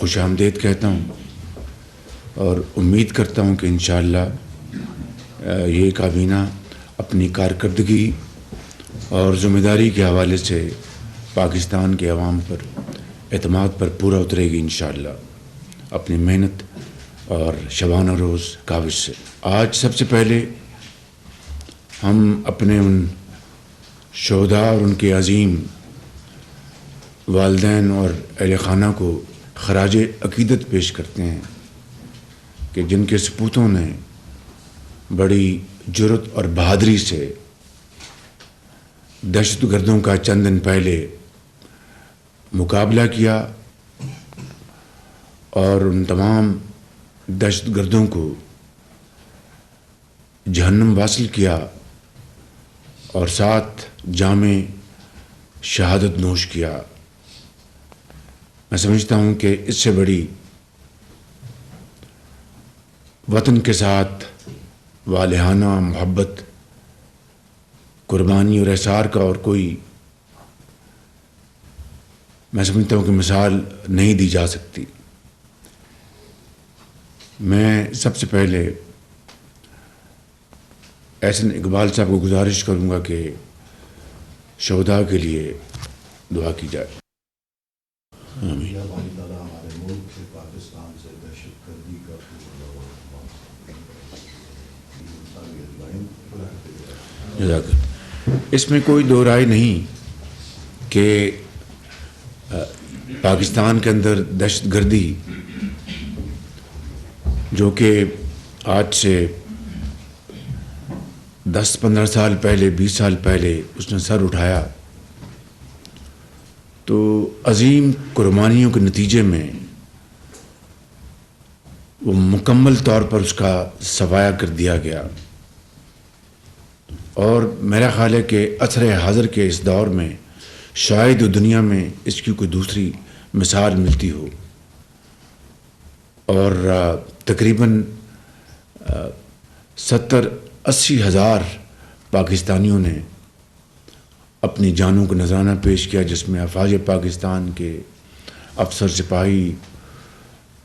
خوش آمدید کہتا ہوں اور امید کرتا ہوں کہ انشاءاللہ یہ کابینہ اپنی کارکردگی اور ذمہ داری کے حوالے سے پاکستان کے عوام پر اعتماد پر پورا اترے گی انشاءاللہ اپنی محنت اور شبانہ روز کاوش سے۔ آج سب سے پہلے ہم اپنے ان شہداء اور ان کے عظیم والدین اور اہل خانہ کو خراج عقیدت پیش کرتے ہیں کہ جن کے سپوتوں نے بڑی جرأت اور بہادری سے دہشت گردوں کا چند دن پہلے مقابلہ کیا اور ان تمام دہشت گردوں کو جہنم واصل کیا اور ساتھ جام شہادت نوش کیا۔ میں سمجھتا ہوں کہ اس سے بڑی وطن کے ساتھ والہانہ محبت، قربانی اور احسار کا اور کوئی میں سمجھتا ہوں کہ مثال نہیں دی جا سکتی۔ میں سب سے پہلے احسن اقبال صاحب کو گزارش کروں گا کہ شہداء کے لیے دعا کی جائے۔ آمین۔ ہمارے ملک سے، پاکستان سے دہشت گردی کا اس میں کوئی دو رائے نہیں کہ پاکستان کے اندر دہشت گردی جو کہ آج سے 10-15 سال پہلے، 20 سال پہلے اس نے سر اٹھایا، تو عظیم قربانیوں کے نتیجے میں وہ مکمل طور پر اس کا صفایا کر دیا گیا، اور میرا خیال ہے کہ عصر حاضر کے اس دور میں شاید دنیا میں اس کی کوئی دوسری مثال ملتی ہو، اور تقریباً 70-80 ہزار پاکستانیوں نے اپنی جانوں کو نذرانہ پیش کیا، جس میں افواج پاکستان کے افسر سپاہی،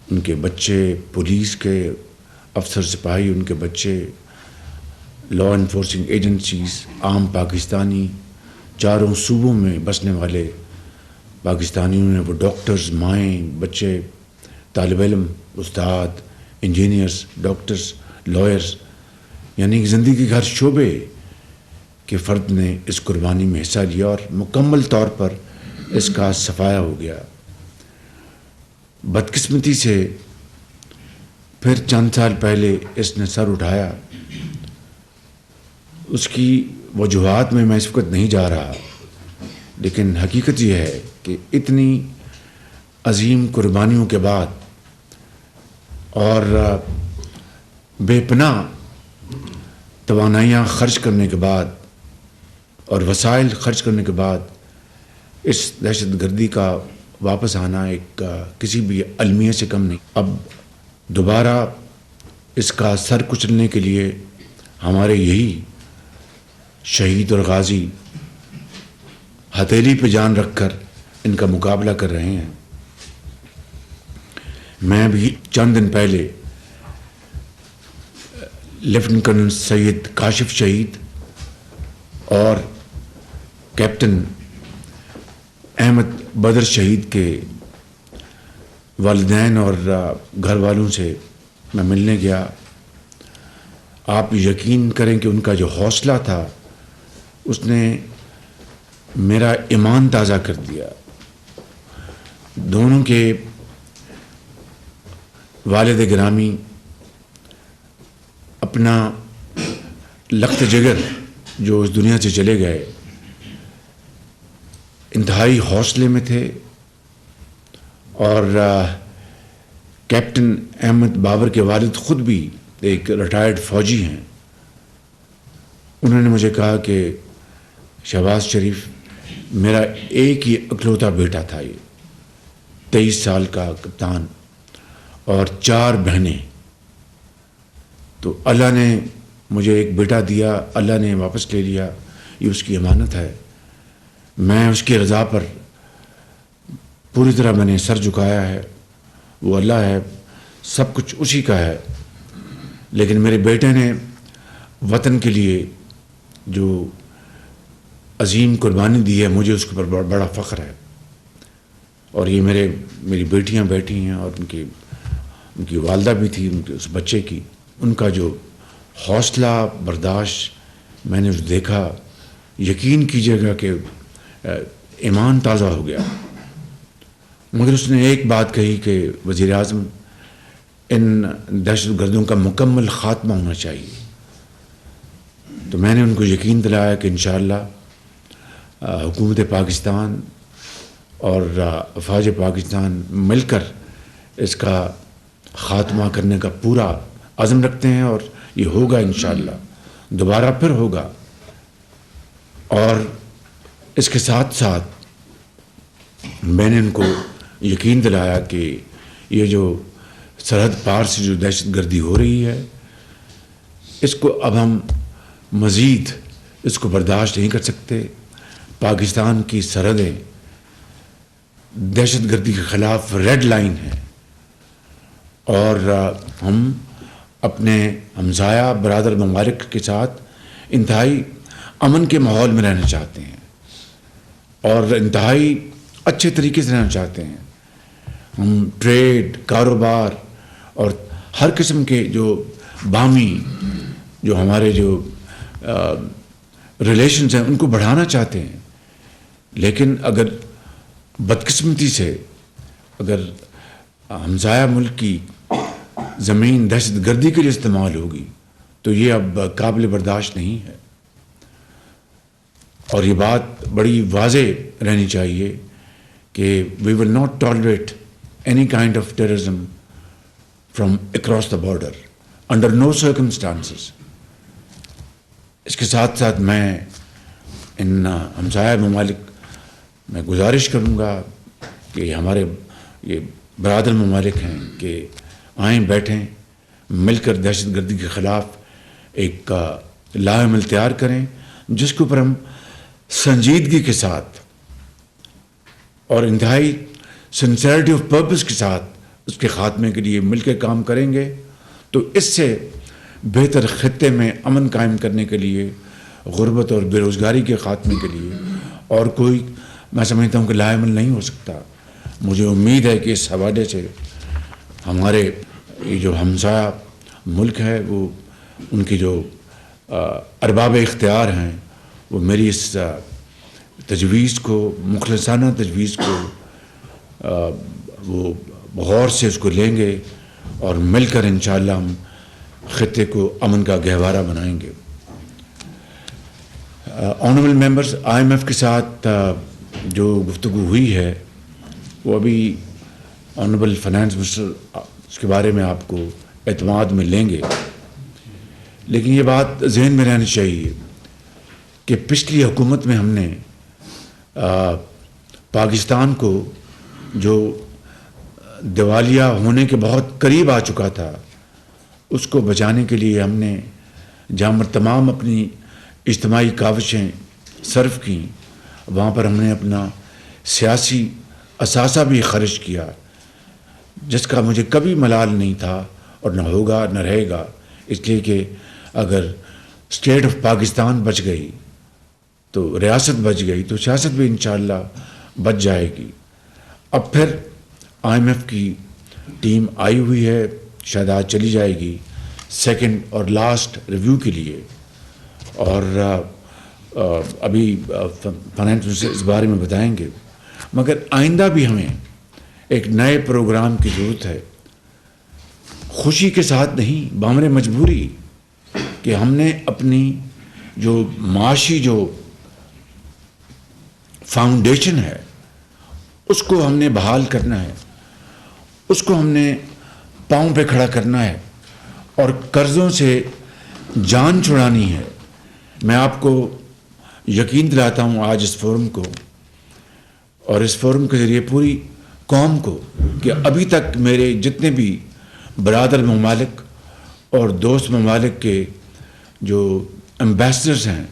ان کے بچے، پولیس کے افسر سپاہی، ان کے بچے، لا انفورسنگ ایجنسیز، عام پاکستانی، چاروں صوبوں میں بسنے والے پاکستانیوں نے، وہ ڈاکٹرز، مائیں، بچے، طالب علم، استاد، انجینئرز، ڈاکٹرز، لائرز، یعنی کہ زندگی کے ہر شعبے کے فرد نے اس قربانی میں حصہ لیا اور مکمل طور پر اس کا صفایا ہو گیا۔ بدقسمتی سے پھر چند سال پہلے اس نے سر اٹھایا، اس کی وجوہات میں اس وقت نہیں جا رہا، لیکن حقیقت یہ ہے کہ اتنی عظیم قربانیوں کے بعد اور بے پناہ توانائیاں خرچ کرنے کے بعد اور وسائل خرچ کرنے کے بعد اس دہشت گردی کا واپس آنا ایک کسی بھی المیہ سے کم نہیں۔ اب دوبارہ اس کا سر کچلنے کے لیے ہمارے یہی شہید اور غازی ہتھیلی پہ جان رکھ کر ان کا مقابلہ کر رہے ہیں۔ میں بھی چند دن پہلے لیفٹیننٹ کرنل سید کاشف شہید اور کیپٹن احمد بدر شہید کے والدین اور گھر والوں سے میں ملنے گیا۔ آپ یقین کریں کہ ان کا جو حوصلہ تھا اس نے میرا ایمان تازہ کر دیا۔ دونوں کے والد گرامی اپنا لخت جگر جو اس دنیا سے چلے گئے، انتہائی حوصلے میں تھے، اور کیپٹن احمد بابر کے والد خود بھی ایک ریٹائرڈ فوجی ہیں۔ انہوں نے مجھے کہا کہ شہباز شریف، میرا ایک ہی اکلوتا بیٹا تھا، یہ 23 سال کا کپتان اور 4 بہنیں، تو اللہ نے مجھے ایک بیٹا دیا، اللہ نے واپس لے لیا، یہ اس کی امانت ہے۔ میں اس کی رضا پر پوری طرح میں نے سر جھکایا ہے وہ اللہ ہے، سب کچھ اسی کا ہے، لیکن میرے بیٹے نے وطن کے لیے جو عظیم قربانی دی ہے، مجھے اس کے اوپر بڑا فخر ہے. اور یہ میری بیٹیاں بیٹھی ہیں، اور ان کی والدہ بھی تھی، ان کے اس بچے کی، ان کا جو حوصلہ برداشت میں نے جو دیکھا، یقین کیجیے گا کہ ایمان تازہ ہو گیا. مگر اس نے ایک بات کہی کہ وزیر اعظم، ان دہشت گردوں کا مکمل خاتمہ ہونا چاہیے. تو میں نے ان کو یقین دلایا کہ انشاءاللہ حکومت پاکستان اور افواج پاکستان مل کر اس کا خاتمہ کرنے کا پورا عزم رکھتے ہیں، اور یہ ہوگا انشاءاللہ، دوبارہ پھر ہوگا. اور اس کے ساتھ ساتھ میں نے ان کو یقین دلایا کہ یہ جو سرحد پار سے جو دہشت گردی ہو رہی ہے، اس کو اب ہم مزید اس کو برداشت نہیں کر سکتے. پاکستان کی سرحدیں دہشت گردی کے خلاف ریڈ لائن ہیں، اور ہم اپنے ہمسایہ برادر ممالک کے ساتھ انتہائی امن کے ماحول میں رہنا چاہتے ہیں، اور انتہائی اچھے طریقے سے رہنا چاہتے ہیں. ہم ٹریڈ، کاروبار اور ہر قسم کے جو باہمی جو ہمارے جو ریلیشنز ہیں ان کو بڑھانا چاہتے ہیں. لیکن اگر بدقسمتی سے اگر ہمسایہ ملک کی زمین دہشت گردی کے لیے استعمال ہوگی تو یہ اب قابل برداشت نہیں ہے. اور یہ بات بڑی واضح رہنی چاہیے کہ we will not tolerate any kind of terrorism from across the border under no circumstances. اس کے ساتھ ساتھ میں ان ہمسایہ ممالک میں گزارش کروں گا کہ ہمارے یہ برادر ممالک ہیں کہ آئیں، بیٹھیں، مل کر دہشت گردی کے خلاف ایک لاہ عمل تیار کریں، جس کے اوپر ہم سنجیدگی کے ساتھ اور انتہائی سنسیئرٹی آف پرپس کے ساتھ اس کے خاتمے کے لیے مل کے کام کریں گے. تو اس سے بہتر خطے میں امن قائم کرنے کے لیے، غربت اور بے روزگاری کے خاتمے کے لیے اور کوئی، میں سمجھتا ہوں کہ لاہ عمل نہیں ہو سکتا. مجھے امید ہے کہ اس حوالے سے ہمارے یہ جو ہمسایہ ملک ہے، وہ ان کی جو ارباب اختیار ہیں، وہ میری اس تجویز کو، مخلصانہ تجویز کو وہ غور سے اس کو لیں گے، اور مل کر انشاءاللہ ہم خطے کو امن کا گہوارہ بنائیں گے. آنریبل ممبرز، IMF کے ساتھ جو گفتگو ہوئی ہے وہ ابھی آنریبل فائنانس منسٹر اس کے بارے میں آپ کو اعتماد میں لیں گے. لیکن یہ بات ذہن میں رہنی چاہیے کہ پچھلی حکومت میں ہم نے پاکستان کو جو دیوالیہ ہونے کے بہت قریب آ چکا تھا، اس کو بچانے کے لیے ہم نے جہاں پر تمام اپنی اجتماعی کاوشیں صرف کیں، وہاں پر ہم نے اپنا سیاسی اثاثہ بھی خرچ کیا، جس کا مجھے کبھی ملال نہیں تھا اور نہ ہوگا نہ رہے گا. اس لیے کہ اگر اسٹیٹ آف پاکستان بچ گئی تو ریاست بچ گئی تو سیاست بھی انشاءاللہ بچ جائے گی. اب پھر IMF کی ٹیم آئی ہوئی ہے، شاید آج چلی جائے گی سیکنڈ اور لاسٹ ریویو کے لیے، اور ابھی فائنانس منسٹر اس بارے میں بتائیں گے. مگر آئندہ بھی ہمیں ایک نئے پروگرام کی ضرورت ہے، خوشی کے ساتھ نہیں، بامر مجبوری، کہ ہم نے اپنی جو معاشی جو فاؤنڈیشن ہے اس کو ہم نے بحال کرنا ہے، اس کو ہم نے پاؤں پہ کھڑا کرنا ہے، اور قرضوں سے جان چھڑانی ہے. میں آپ کو یقین دلاتا ہوں آج اس فورم کو اور اس فورم کے ذریعے پوری قوم کو کہ ابھی تک میرے جتنے بھی برادر ممالک اور دوست ممالک کے جو ایمبیسڈرز ہیں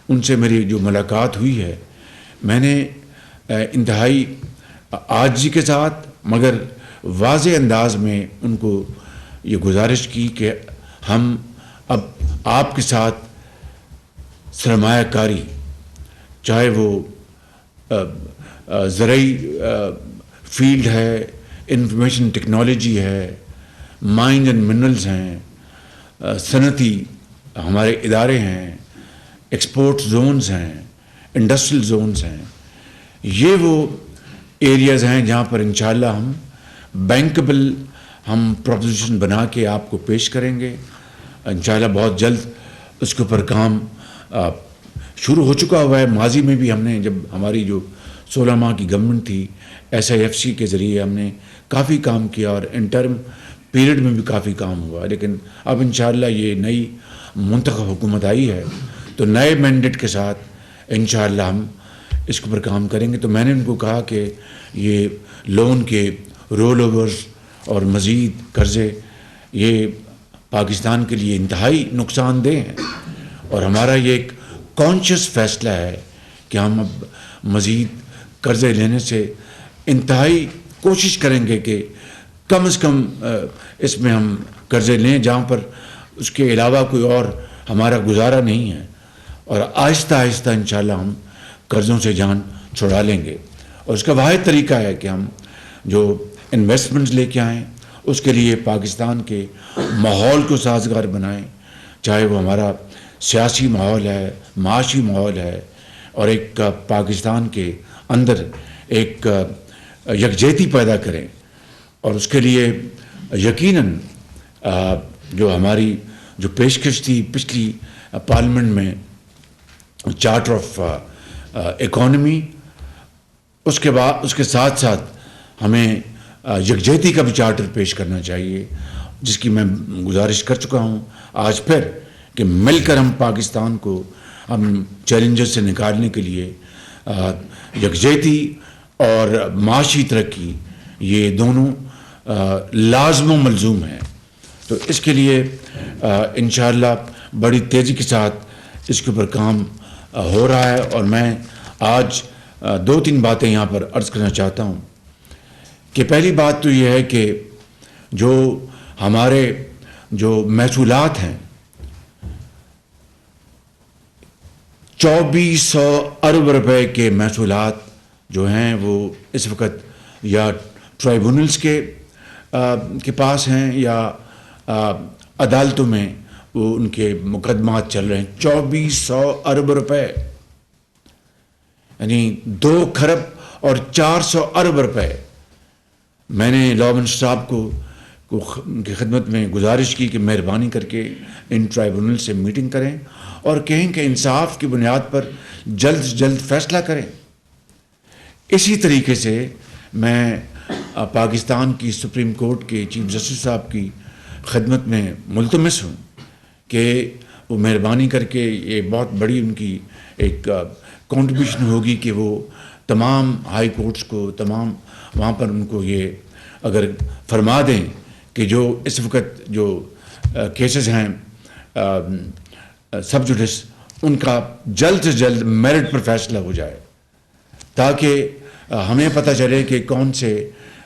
ان سے میری جو ملاقات ہوئی ہے، میں نے انتہائی عاجزی کے ساتھ مگر واضح انداز میں ان کو یہ گزارش کی کہ ہم اب آپ کے ساتھ سرمایہ کاری، چاہے وہ زرعی فیلڈ ہے، انفارمیشن ٹیکنالوجی ہے، مائنز اینڈ منرلز ہیں، صنعتی ہمارے ادارے ہیں، ایکسپورٹ زونز ہیں، انڈسٹریل زونز ہیں، یہ وہ ایریاز ہیں جہاں پر انشاءاللہ ہم بینکبل ہم پروپوزیشن بنا کے آپ کو پیش کریں گے انشاءاللہ بہت جلد۔ اس کے اوپر کام شروع ہو چکا ہوا ہے، ماضی میں بھی ہم نے جب ہماری جو 16 ماہ کی گورنمنٹ تھی SIFC کے ذریعے ہم نے کافی کام کیا اور انٹرم پیریڈ میں بھی کافی کام ہوا، لیکن اب انشاءاللہ یہ نئی منتخب حکومت آئی ہے تو نئے مینڈیٹ کے ساتھ انشاءاللہ ہم اس کے اوپر کام کریں گے۔ تو میں نے ان کو کہا کہ یہ لون کے رول اوورز اور مزید قرضے یہ پاکستان کے لیے انتہائی نقصان دہ ہیں، اور ہمارا یہ ایک کانشیس فیصلہ ہے کہ ہم اب مزید قرضے لینے سے انتہائی کوشش کریں گے کہ کم از کم اس میں ہم قرضے لیں جہاں پر اس کے علاوہ کوئی اور ہمارا گزارا نہیں ہے، اور آہستہ آہستہ انشاءاللہ ہم قرضوں سے جان چھڑا لیں گے۔ اور اس کا واحد طریقہ ہے کہ ہم جو انویسٹمنٹس لے کے آئیں اس کے لیے پاکستان کے ماحول کو سازگار بنائیں، چاہے وہ ہمارا سیاسی ماحول ہے، معاشی ماحول ہے، اور ایک پاکستان کے اندر ایک یکجہتی پیدا کریں۔ اور اس کے لیے یقیناً جو ہماری جو پیشکش تھی پچھلی پارلیمنٹ میں چارٹر آف اکانومی، اس کے ساتھ ساتھ ہمیں یکجہتی کا بھی چارٹر پیش کرنا چاہیے، جس کی میں گزارش کر چکا ہوں آج پھر کہ مل کر ہم پاکستان کو ہم چیلنجز سے نکالنے کے لیے یکجہتی اور معاشی ترقی یہ دونوں لازم و ملزوم ہیں۔ تو اس کے لیے انشاءاللہ بڑی تیزی کے ساتھ اس کے اوپر کام ہو رہا ہے، اور میں آج 2-3 باتیں یہاں پر عرض کرنا چاہتا ہوں کہ پہلی بات تو یہ ہے کہ جو ہمارے جو محصولات ہیں 2400 ارب روپے کے محصولات جو ہیں وہ اس وقت یا ٹرائیبونلز کے پاس ہیں یا عدالتوں میں وہ ان کے مقدمات چل رہے ہیں۔ 2400 ارب روپے یعنی 2 کھرب اور 400 ارب روپے۔ میں نے لاء منسٹر صاحب کو ان کی خدمت میں گزارش کی کہ مہربانی کر کے ان ٹرائیبونل سے میٹنگ کریں اور کہیں کہ انصاف کی بنیاد پر جلد سے جلد فیصلہ کریں۔ اسی طریقے سے میں پاکستان کی سپریم کورٹ کے چیف جسٹس صاحب کی خدمت میں ملتمس ہوں کہ وہ مہربانی کر کے یہ بہت بڑی ان کی ایک کنٹریبیوشن ہوگی کہ وہ تمام ہائی کورٹس کو تمام وہاں پر ان کو یہ اگر فرما دیں کہ جو اس وقت جو کیسز ہیں سب جوڈس ان کا جلد سے جلد میرٹ پر فیصلہ ہو جائے، تاکہ ہمیں پتہ چلے کہ کون سے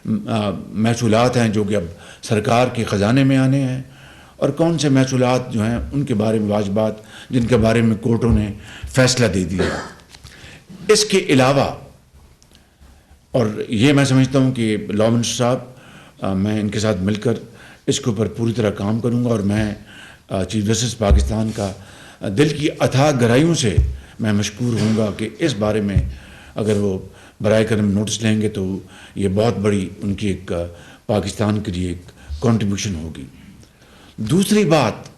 محصولات ہیں جو کہ اب سرکار کے خزانے میں آنے ہیں اور کون سے محصولات جو ہیں ان کے بارے میں واجبات جن کے بارے میں کورٹوں نے فیصلہ دے دیا۔ اس کے علاوہ اور یہ میں سمجھتا ہوں کہ لاء منسٹر صاحب میں ان کے ساتھ مل کر اس کے اوپر پوری طرح کام کروں گا، اور میں چیف جسٹس پاکستان کا دل کی اتھاہ گہرائیوں سے میں مشکور ہوں گا کہ اس بارے میں اگر وہ برائے کرم نوٹس لیں گے تو یہ بہت بڑی ان کی ایک پاکستان کے لیے ایک کنٹریبیوشن ہوگی۔ دوسری بات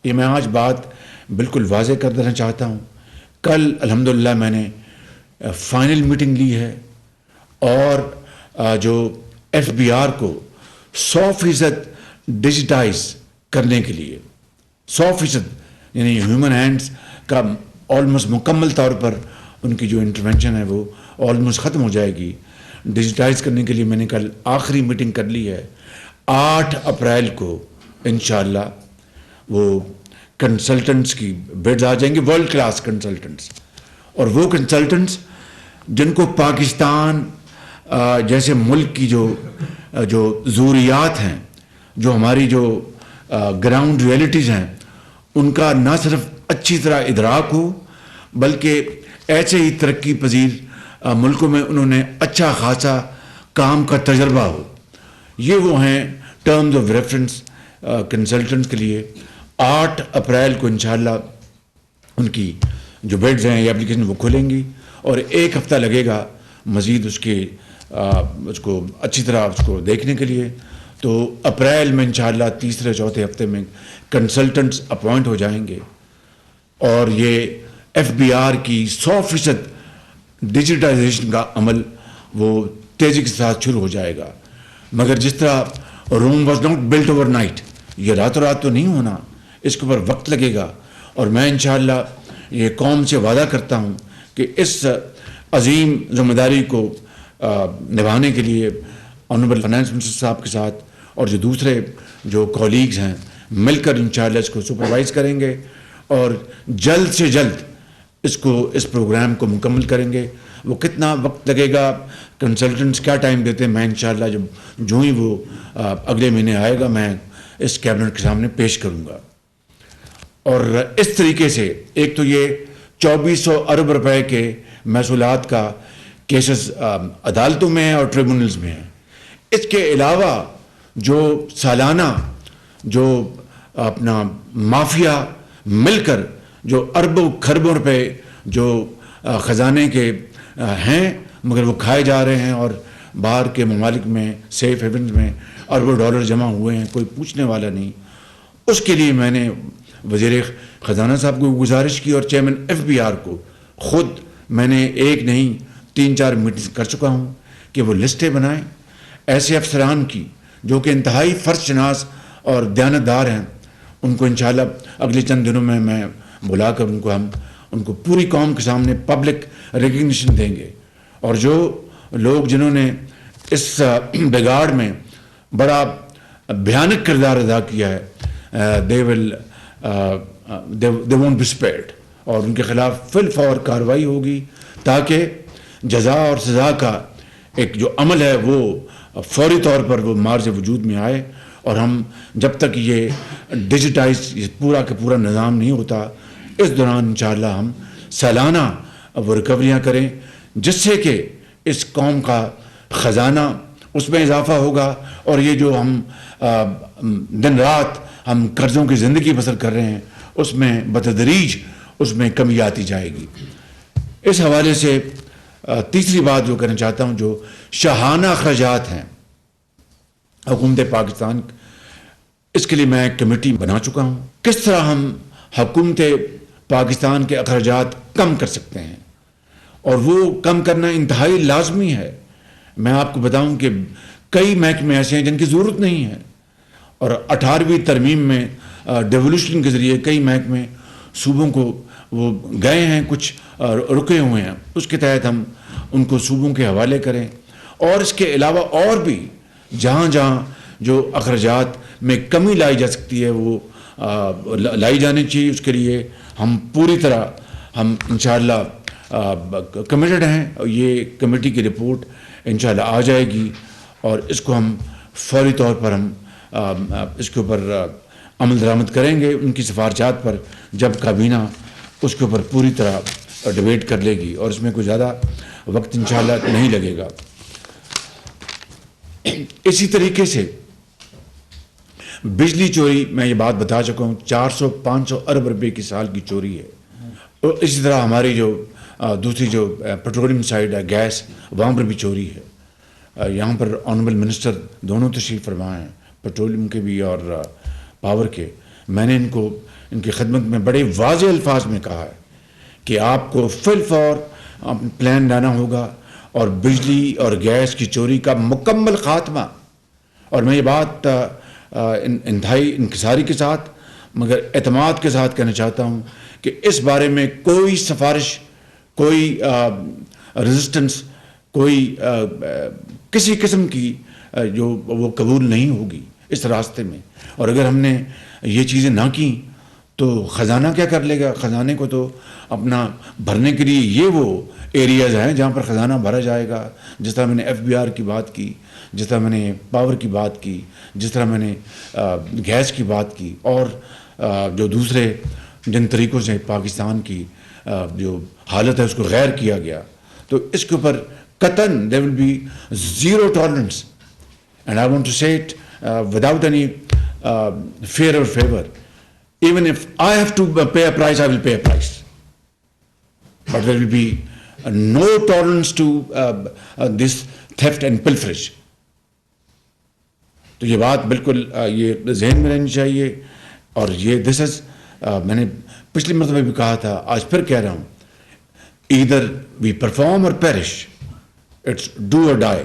یہ میں آج بات بالکل واضح کر دینا چاہتا ہوں، کل الحمدللہ میں نے فائنل میٹنگ لی ہے اور جو FBR کو 100% ڈیجیٹائز کرنے کے لیے 100% یعنی ہیومن ہینڈز کا آلموسٹ مکمل طور پر ان کی جو انٹرونشن ہے وہ آلموسٹ ختم ہو جائے گی۔ ڈیجیٹائز کرنے کے لیے میں نے کل آخری میٹنگ کر لی ہے۔ 8 اپریل کو انشاءاللہ وہ کنسلٹنٹس کی بیڈز آ جائیں گے، ورلڈ کلاس کنسلٹنٹس، اور وہ کنسلٹنٹس جن کو پاکستان جیسے ملک کی جو جو ضروریات ہیں، جو ہماری جو گراؤنڈ ریئلٹیز ہیں، ان کا نہ صرف اچھی طرح ادراک ہو، بلکہ ایسے ہی ترقی پذیر ملکوں میں انہوں نے اچھا خاصا کام کا تجربہ ہو۔ یہ وہ ہیں ٹرمز آف ریفرنس کنسلٹنٹس کے لیے۔ 8 اپریل کو انشاءاللہ ان کی جو بیڈز ہیں یا اپلیکیشن وہ کھلیں گی، اور 1 ہفتہ لگے گا مزید اس کو اچھی طرح اس کو دیکھنے کے لیے۔ تو اپریل میں انشاءاللہ 3 4 ہفتے میں کنسلٹنٹس اپوائنٹ ہو جائیں گے، اور یہ FBR کی 100% ڈیجیٹائزیشن کا عمل وہ تیزی کے ساتھ شروع ہو جائے گا۔ مگر جس طرح Rome was not built overnight, یہ راتوں رات تو نہیں ہونا، اس کے اوپر وقت لگے گا، اور میں انشاءاللہ یہ قوم سے وعدہ کرتا ہوں کہ اس عظیم ذمہ داری کو نبھانے کے لیے آنریبل فائنانس منسٹر صاحب کے ساتھ اور جو دوسرے جو کولیگز ہیں مل کر انشاءاللہ اس کو سپروائز کریں گے، اور جلد سے جلد اس پروگرام کو مکمل کریں گے۔ وہ کتنا وقت لگے گا، کنسلٹنٹس کیا ٹائم دیتے ہیں، میں انشاءاللہ جو ہی وہ اگلے مہینے آئے گا میں اس کیبنٹ کے سامنے پیش کروں گا۔ اور اس طریقے سے ایک تو یہ 2400 ارب روپے کے محصولات کا کیسز عدالتوں میں اور ٹریبونلز میں ہیں۔ اس کے علاوہ جو سالانہ جو اپنا مافیا مل کر جو اربوں کھربوں روپے جو خزانے کے ہیں مگر وہ کھائے جا رہے ہیں، اور باہر کے ممالک میں سیف ہیونز میں اربوں ڈالر جمع ہوئے ہیں، کوئی پوچھنے والا نہیں۔ اس کے لیے میں نے وزیر خزانہ صاحب کو گزارش کی، اور چیئرمین FBR کو خود میں نے 1 نہیں 3 4 میٹنگ کر چکا ہوں کہ وہ لسٹیں بنائیں ایسے افسران کی جو کہ انتہائی فرض شناس اور دیانتدار ہیں۔ ان کو انشاءاللہ اگلے چند دنوں میں بلا کر ان کو پوری قوم کے سامنے پبلک ریکگنیشن دیں گے، اور جو لوگ جنہوں نے اس بگاڑ میں بڑا بھیانک کردار ادا کیا ہے، they won't be spared، اور ان کے خلاف فی الفور کارروائی ہوگی تاکہ جزا اور سزا کا ایک جو عمل ہے وہ فوری طور پر وہ مارز وجود میں آئے۔ اور ہم جب تک یہ ڈیجیٹائز پورا کا پورا نظام نہیں ہوتا، اس دوران انشاءاللہ ہم سالانہ وہ ریکوریاں کریں، جس سے کہ اس قوم کا خزانہ اس میں اضافہ ہوگا، اور یہ جو ہم دن رات ہم قرضوں کی زندگی بسر کر رہے ہیں اس میں بتدریج اس میں کمی آتی جائے گی۔ اس حوالے سے تیسری بات جو کرنا چاہتا ہوں، جو شاہانہ اخراجات ہیں حکومت پاکستان، اس کے لیے میں ایک کمیٹی بنا چکا ہوں۔ کس طرح ہم حکومت پاکستان کے اخراجات کم کر سکتے ہیں، اور وہ کم کرنا انتہائی لازمی ہے۔ میں آپ کو بتاؤں کہ کئی محکمے ایسے ہیں جن کی ضرورت نہیں ہے، اور 18ویں ترمیم میں ڈیولوشن کے ذریعے کئی محکمے صوبوں کو وہ گئے ہیں، کچھ رکے ہوئے ہیں، اس کے تحت ہم ان کو صوبوں کے حوالے کریں۔ اور اس کے علاوہ اور بھی جہاں جہاں جو اخراجات میں کمی لائی جا سکتی ہے وہ لائی جانی چاہیے۔ اس کے لیے ہم پوری طرح ہم انشاءاللہ کمیٹڈ ہیں۔ یہ کمیٹی کی رپورٹ انشاءاللہ آ جائے گی، اور اس کو ہم فوری طور پر ہم اس کے اوپر عمل درآمد کریں گے ان کی سفارشات پر، جب کابینہ اس کے اوپر پوری طرح ڈیبیٹ کر لے گی، اور اس میں کوئی زیادہ وقت انشاءاللہ نہیں لگے گا۔ اسی طریقے سے بجلی چوری، میں یہ بات بتا چکا ہوں، 400-500 ارب روپے کی سال کی چوری ہے۔ اور اسی طرح ہماری جو دوسری جو پیٹرولیم سائڈ ہے، گیس، وہاں پر بھی چوری ہے۔ یہاں پر آنریبل منسٹر دونوں تشریف فرما ہیں، پیٹرولیم کے بھی اور پاور کے۔ میں نے ان کی خدمت میں بڑے واضح الفاظ میں کہا ہے کہ آپ کو فی الفور پلان لانا ہوگا، اور بجلی اور گیس کی چوری کا مکمل خاتمہ۔ اور میں یہ بات انتہائی انکساری کے ساتھ مگر اعتماد کے ساتھ کہنا چاہتا ہوں کہ اس بارے میں کوئی سفارش، کوئی ریزسٹنس، کوئی کسی قسم کی جو وہ قبول نہیں ہوگی اس راستے میں۔ اور اگر ہم نے یہ چیزیں نہ کیں تو خزانہ کیا کر لے گا؟ خزانے کو تو اپنا بھرنے کے لیے یہ وہ ایریاز ہیں جہاں پر خزانہ بھرا جائے گا. جس طرح میں نے ایف بی آر کی بات کی، جس طرح میں نے پاور کی بات کی، جس طرح میں نے گیس کی بات کی، اور جو دوسرے جن طریقوں سے پاکستان کی جو حالت ہے اس کو غیر کیا گیا، تو اس کے اوپر قطعاً there will be zero tolerance. And I want to say it without any fear or favor. Even if I have to pay a price, I will pay a price. But there will be no tolerance to this theft and pilferage. تو یہ بات بالکل یہ ذہن میں رہنی چاہیے. اور یہ دس از میں نے پچھلی مرتبہ بھی کہا تھا، آج پھر کہہ رہا ہوں، either we perform or perish. It's do or die.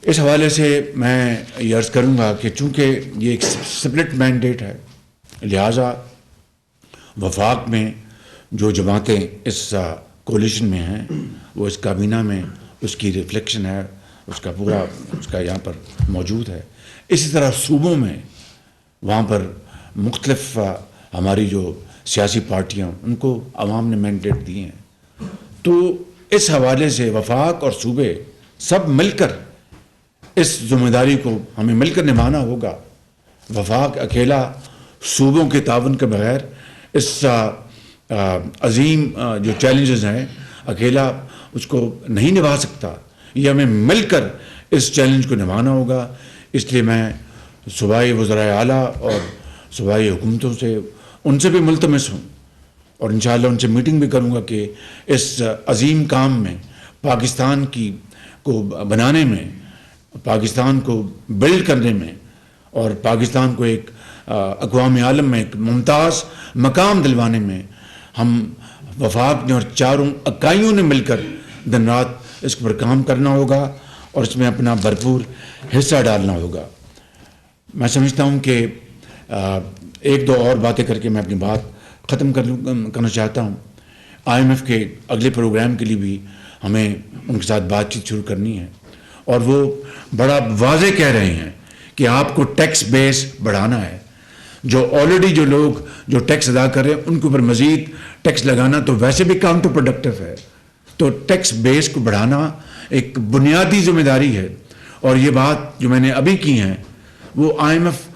اس حوالے سے میں یہ عرض کروں گا کہ چونکہ یہ ایک سپلٹ مینڈیٹ ہے، لہٰذا وفاق میں جو جماعتیں اس کولیشن میں ہیں وہ اس کابینہ میں اس کی ریفلیکشن ہے، اس کا پورا اس کا یہاں پر موجود ہے. اسی طرح صوبوں میں وہاں پر مختلف ہماری جو سیاسی پارٹیاں ان کو عوام نے مینڈیٹ دیے ہیں. تو اس حوالے سے وفاق اور صوبے سب مل کر اس ذمہ داری کو ہمیں مل کر نبھانا ہوگا. وفاق اکیلا صوبوں کے تعاون کے بغیر اس عظیم جو چیلنجز ہیں اکیلا اس کو نہیں نبھا سکتا. یہ ہمیں مل کر اس چیلنج کو نبھانا ہوگا. اس لیے میں صوبائی وزرائے اعلیٰ اور صوبائی حکومتوں سے ان سے بھی ملتمس ہوں اور انشاءاللہ ان سے میٹنگ بھی کروں گا کہ اس عظیم کام میں پاکستان کو بنانے میں، پاکستان کو بلڈ کرنے میں اور پاکستان کو ایک اقوام عالم میں ایک ممتاز مقام دلوانے میں ہم وفاق نے اور چاروں اکائیوں نے مل کر دن رات اس پر کام کرنا ہوگا اور اس میں اپنا بھرپور حصہ ڈالنا ہوگا. میں سمجھتا ہوں کہ ایک دو اور باتیں کر کے میں اپنی بات ختم کرنا چاہتا ہوں. IMF کے اگلے پروگرام کے لیے بھی ہمیں ان کے ساتھ بات چیت شروع کرنی ہے اور وہ بڑا واضح کہہ رہے ہیں کہ آپ کو ٹیکس بیس بڑھانا ہے. جو آلریڈی جو لوگ جو ٹیکس ادا کر رہے ہیں ان کے اوپر مزید ٹیکس لگانا تو ویسے بھی کاؤنٹر پروڈکٹیو ہے. تو ٹیکس بیس کو بڑھانا ایک بنیادی ذمہ داری ہے. اور یہ بات جو میں نے ابھی کی ہیں وہ IMF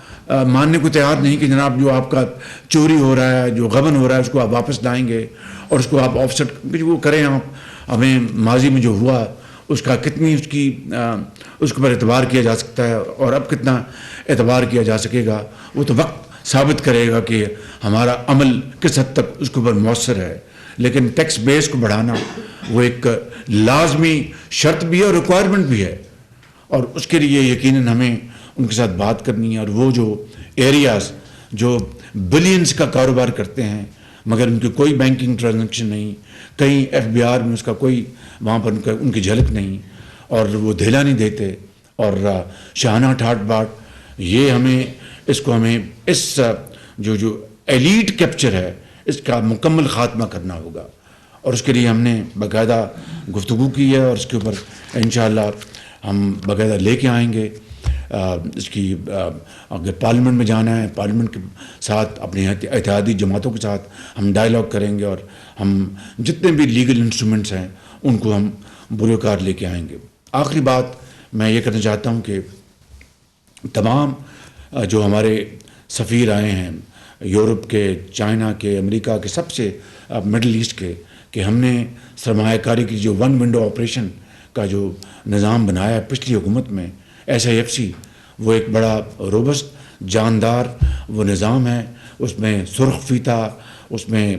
ماننے کو تیار نہیں کہ جناب جو آپ کا چوری ہو رہا ہے، جو غبن ہو رہا ہے اس کو آپ واپس لائیں گے اور اس کو آپ آف سیٹ وہ کریں. آپ ہمیں ماضی میں جو ہوا اس کا کتنی اس کے پر اعتبار کیا جا سکتا ہے اور اب کتنا اعتبار کیا جا سکے گا وہ تو وقت ثابت کرے گا کہ ہمارا عمل کس حد تک اس کے اوپر مؤثر ہے. لیکن ٹیکس بیس کو بڑھانا وہ ایک لازمی شرط بھی ہے اور ریکوائرمنٹ بھی ہے اور اس کے لیے یقیناً ہمیں ان کے ساتھ بات کرنی ہے. اور وہ جو ایریاز جو بلینز کا کاروبار کرتے ہیں مگر ان کی کوئی بینکنگ ٹرانزیکشن نہیں، کہیں FBR میں اس کا کوئی وہاں پر ان کی جھلک نہیں اور وہ دھیلا نہیں دیتے اور شاہانہ ٹھاٹ باٹ، یہ ہمیں اس جو ایلیٹ کیپچر ہے اس کا مکمل خاتمہ کرنا ہوگا. اور اس کے لیے ہم نے باقاعدہ گفتگو کی ہے اور اس کے اوپر انشاءاللہ ہم باقاعدہ لے کے آئیں گے. اس کی اگر پارلیمنٹ میں جانا ہے پارلیمنٹ کے ساتھ اپنی اتحادی جماعتوں کے ساتھ ہم ڈائیلاگ کریں گے اور ہم جتنے بھی لیگل انسٹرومنٹس ہیں ان کو ہم بروکار لے کے آئیں گے. آخری بات میں یہ کرنا چاہتا ہوں کہ تمام جو ہمارے سفیر آئے ہیں یورپ کے، چائنا کے، امریکہ کے، سب سے مڈل ایسٹ کے، کہ ہم نے سرمایہ کاری کی جو ون ونڈو آپریشن کا جو نظام بنایا ہے پچھلی حکومت میں SIFC، وہ ایک بڑا روبسٹ جاندار وہ نظام ہے. اس میں سرخ فیتہ، اس میں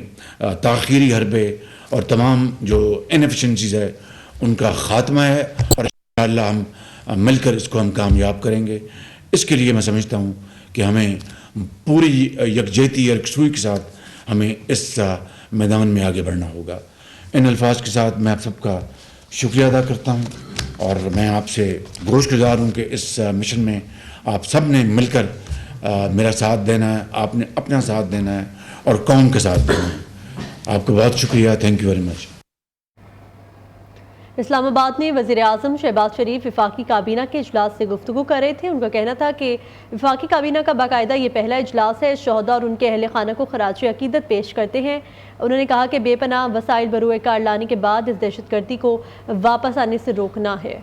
تاخیری حربے اور تمام جو انیفیشنسیز ہے ان کا خاتمہ ہے اور انشاءاللہ ہم مل کر اس کو ہم کامیاب کریں گے. اس کے لیے میں سمجھتا ہوں کہ ہمیں پوری یکجہتی اور یکسوئی کے ساتھ ہمیں اس میدان میں آگے بڑھنا ہوگا. ان الفاظ کے ساتھ میں آپ سب کا شکریہ ادا کرتا ہوں اور میں آپ سے گوشگزار ہوں کہ اس مشن میں آپ سب نے مل کر میرا ساتھ دینا ہے، آپ نے اپنا ساتھ دینا ہے اور قوم کا ساتھ دینا ہے. آپ کو بہت شکریہ. Thank you very much. Islamabad میں وزیر اعظم شہباز شریف وفاقی کابینہ کے اجلاس سے گفتگو کر رہے تھے۔ ان کا کہنا تھا کہ وفاقی کابینہ کا باقاعدہ یہ پہلا اجلاس ہے۔ شہداء اور ان کے اہل خانہ کو خراج عقیدت پیش کرتے ہیں۔ انہوں نے کہا کہ بے پناہ وسائل بروئے کار لانے کے بعد اس دہشت گردی کو واپس آنے سے روکنا ہے۔